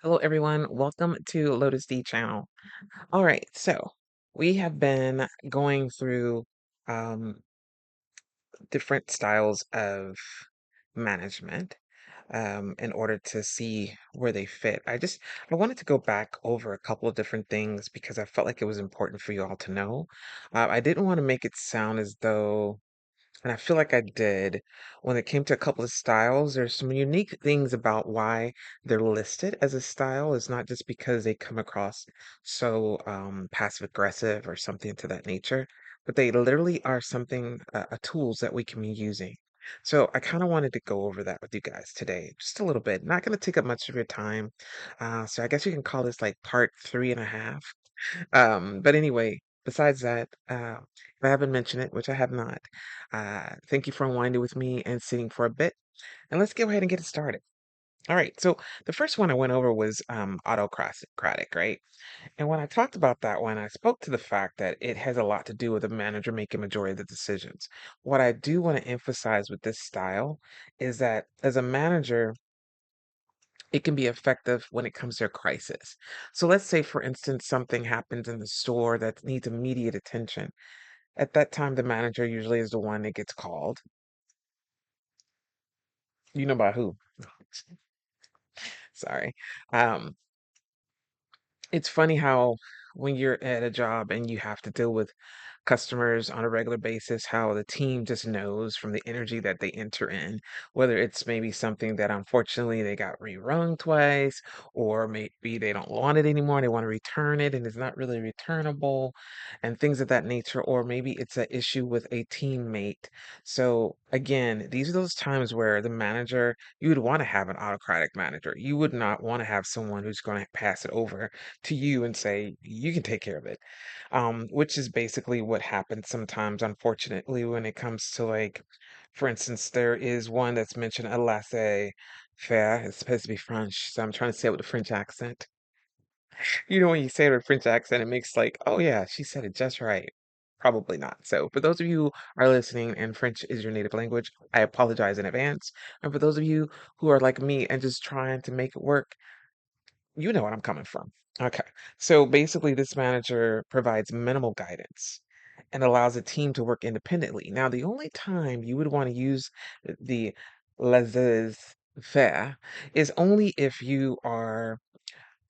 Hello, everyone. Welcome to Lotus D channel. All right, so we have been going through um, different styles of management in order to see where they fit. I wanted to go back over a couple of different things because I felt like it was important for you all to know. I didn't want to make it sound as though and I feel like I did when it came to a couple of styles. There's some unique things about why they're listed as a style. It's not just because they come across so passive aggressive or something to that nature, but they literally are something, tools that we can be using. So I kind of wanted to go over that with you guys today, just a little bit. Not going to take up much of your time. So I guess you can call this like part 3.5. But anyway, besides that, if I haven't mentioned it, which I have not, thank you for unwinding with me and sitting for a bit. And let's go ahead and get it started. All right. So the first one I went over was autocratic, right? And when I talked about that one, I spoke to the fact that it has a lot to do with the manager making majority of the decisions. What I do want to emphasize with this style is that as a manager, it can be effective when it comes to a crisis. So let's say, for instance, something happens in the store that needs immediate attention. At that time, the manager usually is the one that gets called. You know by who? Sorry. Um, it's funny how when you're at a job and you have to deal with customers on a regular basis, how the team just knows from the energy that they enter in, whether it's maybe something that unfortunately they got rerung twice, or maybe they don't want it anymore, they want to return it and it's not really returnable, and things of that nature, or maybe it's an issue with a teammate. So again, these are those times where the manager, you would want to have an autocratic manager. You would not want to have someone who's going to pass it over to you and say, you can take care of it. Which is basically what happens sometimes, unfortunately, when it comes to like, for instance, there is one that's mentioned a laissez-faire. It's supposed to be French, so I'm trying to say it with a French accent. You know, when you say it with a French accent, it makes like, oh yeah, she said it just right. Probably not. So, for those of you who are listening and French is your native language, I apologize in advance. And for those of you who are like me and just trying to make it work, you know what I'm coming from. Okay. So basically, this manager provides minimal guidance and allows the team to work independently. Now, the only time you would want to use the laissez-faire is only if you are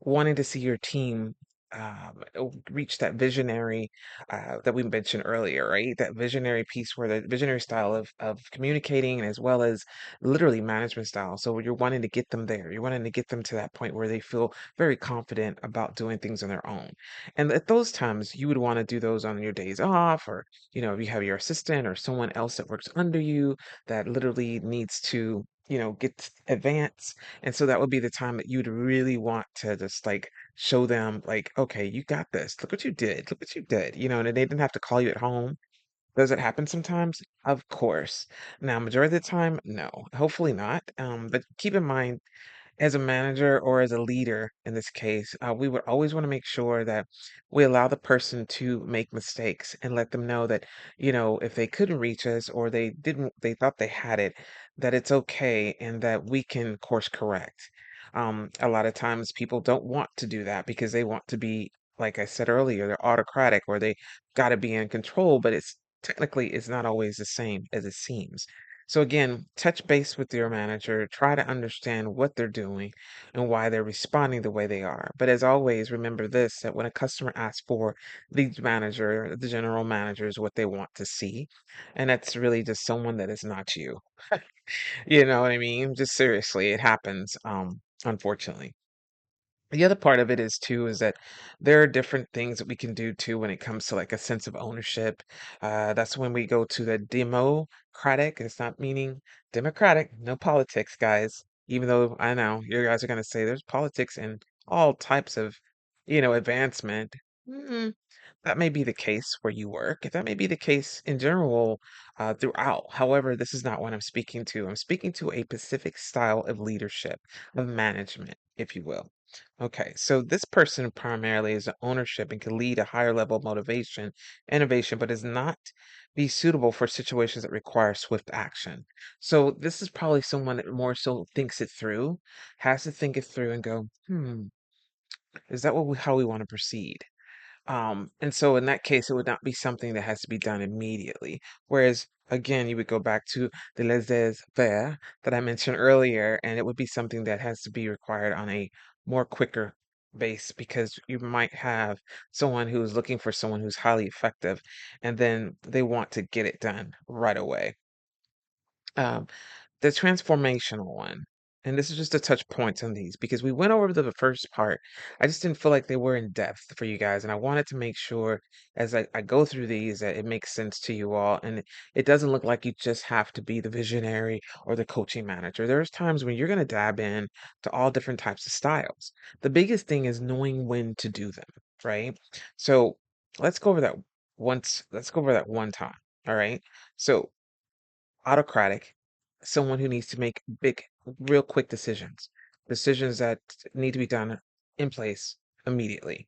wanting to see your team reach that visionary that we mentioned earlier, right? That visionary piece where the visionary style of communicating as well as literally management style. So you're wanting to get them there. You're wanting to get them to that point where they feel very confident about doing things on their own. And at those times, you would want to do those on your days off, or if you have your assistant or someone else that works under you that literally needs to get advance, and so that would be the time that you'd really want to just like show them, like, okay, you got this. Look what you did. Look what you did. And they didn't have to call you at home. Does it happen sometimes? Of course. Now, majority of the time, no. Hopefully not. But keep in mind, as a manager or as a leader in this case, we would always want to make sure that we allow the person to make mistakes and let them know that, if they couldn't reach us or they thought they had it, that it's okay and that we can course correct. A lot of times people don't want to do that because they want to be, like I said earlier, they're autocratic or they got to be in control, but it's not always the same as it seems. So again, touch base with your manager, try to understand what they're doing and why they're responding the way they are. But as always, remember this, that when a customer asks for the manager, the general manager is what they want to see. And that's really just someone that is not you. You know what I mean? Just seriously, it happens, unfortunately. The other part of it is too is that there are different things that we can do too when it comes to like a sense of ownership. That's when we go to the democratic. It's not meaning democratic, no politics, guys. Even though I know you guys are gonna say there's politics and all types of, advancement. That may be the case where you work. That may be the case in general throughout. However, this is not what I'm speaking to. I'm speaking to a specific style of leadership, of management, if you will. Okay, so this person primarily is an ownership and can lead a higher level of motivation, innovation, but is not be suitable for situations that require swift action. So this is probably someone that more so thinks it through, has to think it through and go, is that how we want to proceed? And so in that case, it would not be something that has to be done immediately. Whereas, again, you would go back to the laissez-faire that I mentioned earlier, and it would be something that has to be required on a more quicker base because you might have someone who's looking for someone who's highly effective, and then they want to get it done right away. Um, the transformational one, and this is just to touch points on these because we went over the first part. I just didn't feel like they were in depth for you guys, and I wanted to make sure as I go through these that it makes sense to you all, and it doesn't look like you just have to be the visionary or the coaching manager. There's times when you're going to dab in to all different types of styles. The biggest thing is knowing when to do them, right? So let's go over that once. Let's go over that one time. All right. So autocratic, someone who needs to make big, real quick decisions, decisions that need to be done in place immediately.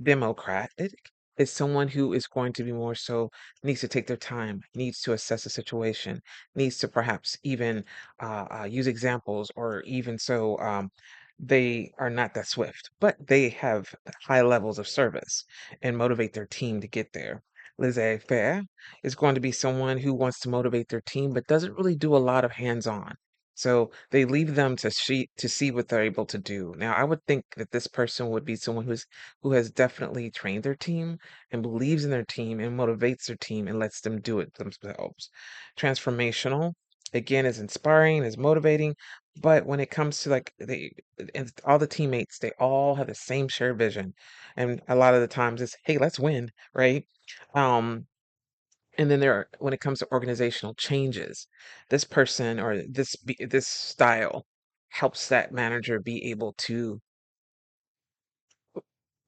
Democratic is someone who is going to be more so needs to take their time, needs to assess the situation, needs to perhaps even use examples, or even so they are not that swift, but they have high levels of service and motivate their team to get there. Laissez-faire is going to be someone who wants to motivate their team, but doesn't really do a lot of hands-on. So they leave them to see what they're able to do. Now, I would think that this person would be someone who has definitely trained their team and believes in their team and motivates their team and lets them do it themselves. Transformational, again, is inspiring, is motivating, but when it comes to like and all the teammates, they all have the same shared vision. And a lot of the times it's, hey, let's win, right? Um, and then when it comes to organizational changes, this person or this style helps that manager be able to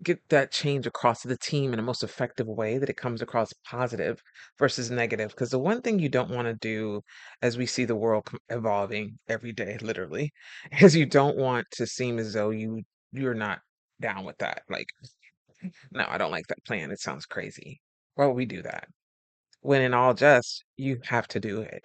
get that change across to the team in a most effective way that it comes across positive versus negative. Because the one thing you don't want to do as we see the world evolving every day, literally, is you don't want to seem as though you're not down with that. Like, no, I don't like that plan. It sounds crazy. Why would we do that? When in all just, you have to do it.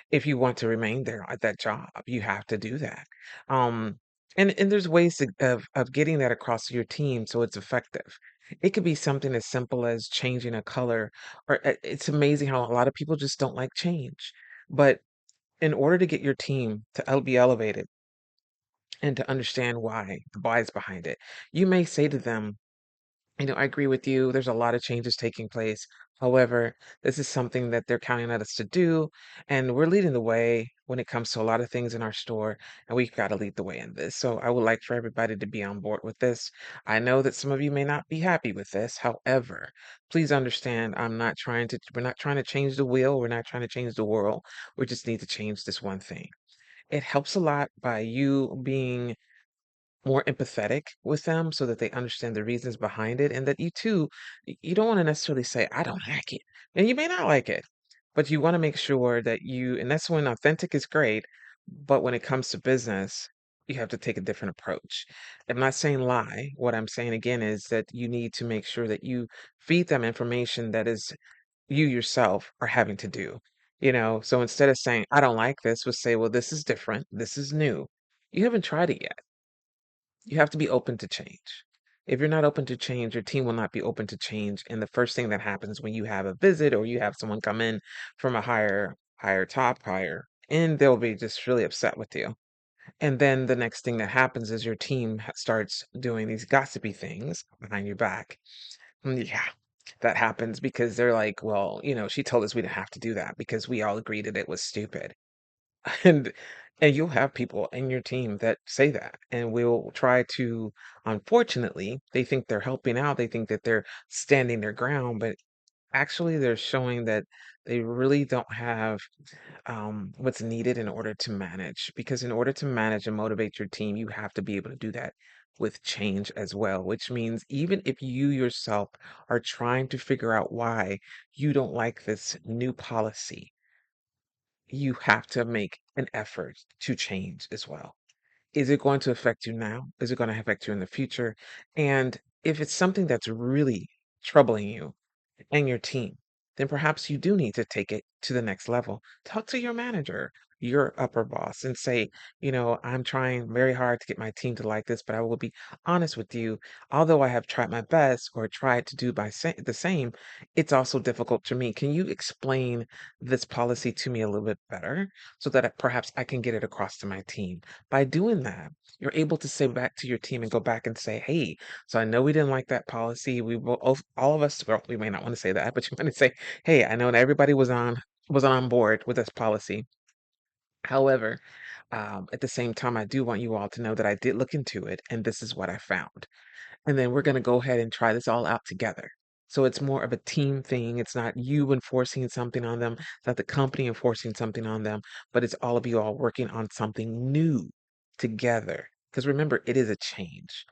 If you want to remain there at that job, you have to do that. Um, and there's ways of getting that across to your team so it's effective. It could be something as simple as changing a color, or it's amazing how a lot of people just don't like change. But in order to get your team to be elevated and to understand why, the whys behind it, you may say to them, I agree with you. There's a lot of changes taking place. However, this is something that they're counting on us to do, and we're leading the way when it comes to a lot of things in our store, and we've got to lead the way in this. So I would like for everybody to be on board with this. I know that some of you may not be happy with this. However, please understand we're not trying to change the wheel. We're not trying to change the world. We just need to change this one thing. It helps a lot by you being more empathetic with them so that they understand the reasons behind it, and that you too you don't want to necessarily say I don't like it, and you may not like it, but you want to make sure that and that's when authentic is great, but when it comes to business, you have to take a different approach. I'm not saying lie. What I'm saying again is that you need to make sure that you feed them information that is you yourself are having to do. So instead of saying I don't like this, we'll say, well, this is different, this is new. You haven't tried it yet. You have to be open to change. If you're not open to change, your team will not be open to change. And the first thing that happens when you have a visit or you have someone come in from a higher, and they'll be just really upset with you. And then the next thing that happens is your team starts doing these gossipy things behind your back. Yeah, that happens because they're like, well, she told us we didn't have to do that because we all agreed that it was stupid. And and you'll have people in your team that say that and will try to, unfortunately, they think they're helping out, they think that they're standing their ground, but Actually, they're showing that they really don't have what's needed in order to manage. Because in order to manage and motivate your team, you have to be able to do that with change as well, which means even if you yourself are trying to figure out why you don't like this new policy, you have to make an effort to change as well. Is it going to affect you now? Is it going to affect you in the future? And if it's something that's really troubling you, and your team, then perhaps you do need to take it to the next level. Talk to your manager, your upper boss, and say, I'm trying very hard to get my team to like this, but I will be honest with you. Although I have tried my best or tried to do the same, it's also difficult to me. Can you explain this policy to me a little bit better so that perhaps I can get it across to my team? By doing that, you're able to say back to your team and go back and say, hey, so I know we didn't like that policy. We both, all of us, well, we may not want to say that, but you want to say, "Hey, I know that everybody was on board with this policy. However, at the same time, I do want you all to know that I did look into it, and this is what I found." And then we're going to go ahead and try this all out together. So it's more of a team thing. It's not you enforcing something on them, it's not the company enforcing something on them, but it's all of you all working on something new together. Because remember, it is a change.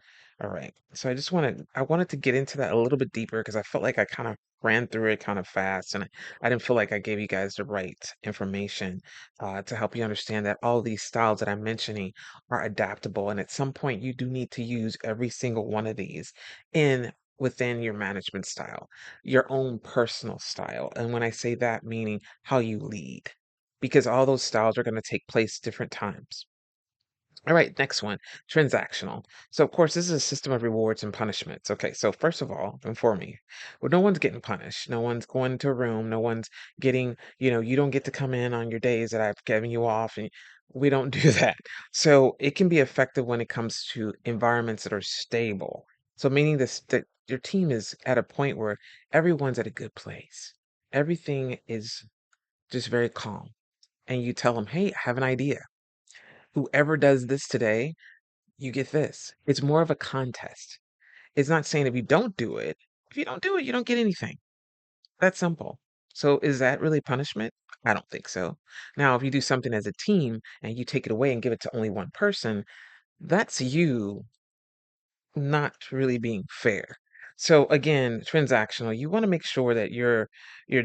All right. So I wanted to get into that a little bit deeper because I felt like I kind of ran through it kind of fast and I didn't feel like I gave you guys the right information to help you understand that all these styles that I'm mentioning are adaptable. And at some point, you do need to use every single one of these in within your management style, your own personal style. And when I say that, meaning how you lead, because all those styles are going to take place different times. All right, next one, transactional. So, of course, this is a system of rewards and punishments. Okay, so first of all, inform me. Well, no one's getting punished. No one's going into a room. No one's getting, you don't get to come in on your days that I've given you off. And we don't do that. So, it can be effective when it comes to environments that are stable. So, meaning this that your team is at a point where everyone's at a good place. Everything is just very calm. And you tell them, hey, I have an idea. Whoever does this today, you get this. It's more of a contest. It's not saying if you don't do it, you don't get anything. That's simple. So is that really punishment? I don't think so. Now, if you do something as a team and you take it away and give it to only one person, that's you not really being fair. So again, transactional, you want to make sure that you're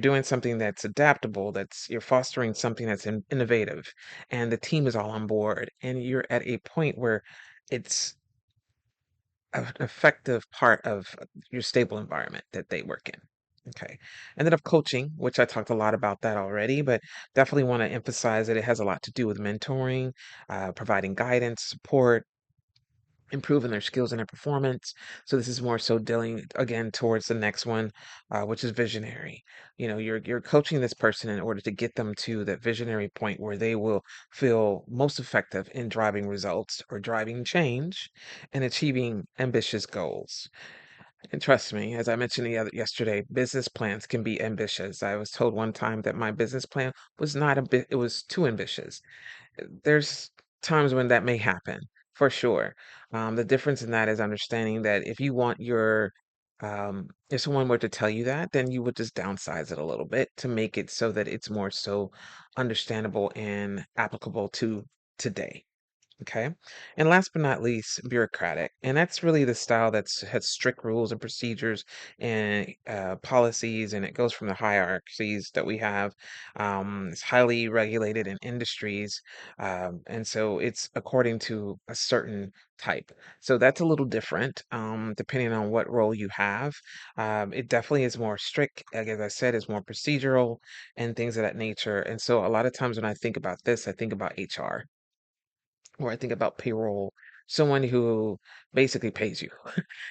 doing something that's adaptable, that's you're fostering something that's innovative, and the team is all on board, and you're at a point where it's an effective part of your stable environment that they work in. Okay. And then of coaching, which I talked a lot about that already, but definitely want to emphasize that it has a lot to do with mentoring, providing guidance, support, improving their skills and their performance. So this is more so dealing again towards the next one, which is visionary. You're coaching this person in order to get them to that visionary point where they will feel most effective in driving results or driving change and achieving ambitious goals. And trust me, as I mentioned yesterday, business plans can be ambitious. I was told one time that my business plan was not a bit, it was too ambitious. There's times when that may happen, for sure. The difference in that is understanding that if someone were to tell you that, then you would just downsize it a little bit to make it so that it's more so understandable and applicable to today. Okay. And last but not least, bureaucratic. And that's really the style that's has strict rules and procedures and policies, and it goes from the hierarchies that we have. It's highly regulated in industries. And so it's according to a certain type. So that's a little different depending on what role you have. It definitely is more strict. Like, as I said, is more procedural and things of that nature. And so a lot of times when I think about this, I think about HR or I think about payroll, someone who basically pays you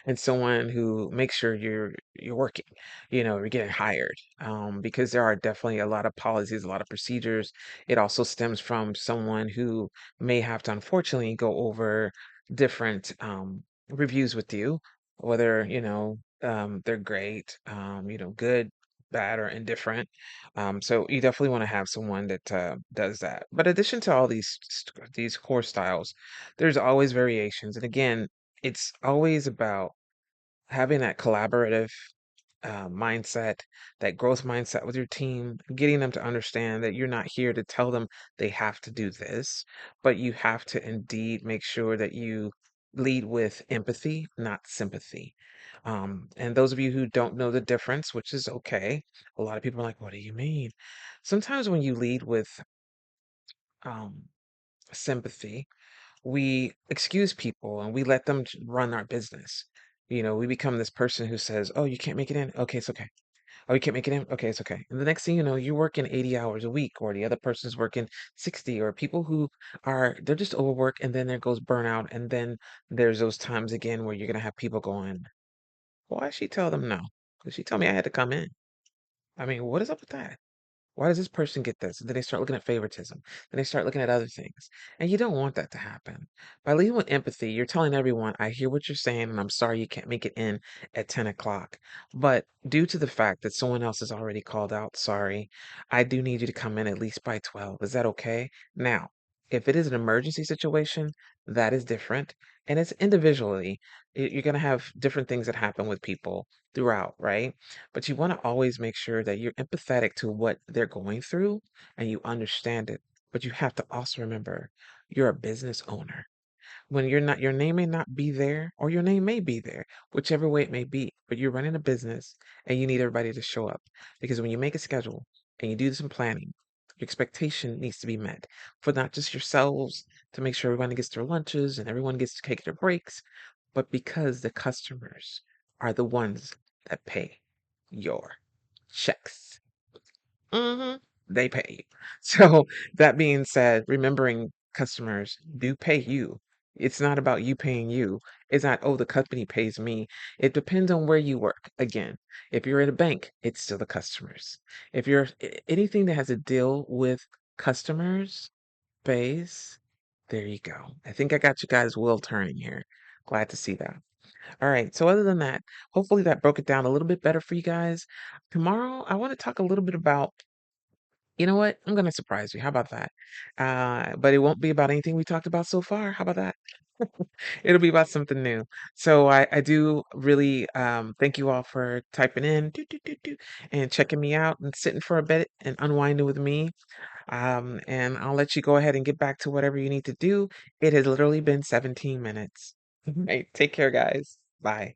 and someone who makes sure you're working, you're getting hired. Because there are definitely a lot of policies, a lot of procedures. It also stems from someone who may have to unfortunately go over different reviews with you, whether, they're great, good, bad, or indifferent. So you definitely want to have someone that does that. But addition to all these core styles, there's always variations. And again, it's always about having that collaborative mindset, that growth mindset with your team, getting them to understand that you're not here to tell them they have to do this, but you have to indeed make sure that you lead with empathy, not sympathy. And those of you who don't know the difference, which is okay, a lot of people are like, what do you mean? Sometimes when you lead with um, sympathy, we excuse people and we let them run our business. We become this person who says, "Oh, you can't make it in? Okay, it's okay. Oh, you can't make it in? Okay, it's okay." And the next thing you know, you're working 80 hours a week, or the other person's working 60, or people who they're just overworked, and then there goes burnout. And then there's those times again where you're going to have people going, "Why did she tell them no? Did she tell me I had to come in? I mean, what is up with that? Why does this person get this?" And then they start looking at favoritism. Then they start looking at other things. And you don't want that to happen. By leading with empathy, you're telling everyone, I hear what you're saying, and I'm sorry you can't make it in at 10 o'clock. But due to the fact that someone else has already called out, sorry, I do need you to come in at least by 12. Is that okay? Now, if it is an emergency situation, that is different. And it's individually, you're going to have different things that happen with people throughout, right? But you want to always make sure that you're empathetic to what they're going through and you understand it. But you have to also remember you're a business owner. When you're not, your name may not be there, or your name may be there, whichever way it may be, but you're running a business and you need everybody to show up. Because when you make a schedule and you do some planning, your expectation needs to be met for not just yourselves to make sure everyone gets their lunches and everyone gets to take their breaks, but because the customers are the ones that pay your checks. hmm They pay you. So that being said, remembering customers do pay you. It's not about you paying you. It's not, oh, the company pays me. It depends on where you work. Again, if you're in a bank, it's still the customers. If you're anything that has to deal with customers, base, there you go. I think I got you guys wheel turning here. Glad to see that. All right. So other than that, hopefully that broke it down a little bit better for you guys. Tomorrow, I want to talk a little bit about, you know what? I'm going to surprise you. How about that? But it won't be about anything we talked about so far. How about that? It'll be about something new. So I do really thank you all for typing in and checking me out and sitting for a bit and unwinding with me. And I'll let you go ahead and get back to whatever you need to do. It has literally been 17 minutes. Hey, take care, guys. Bye.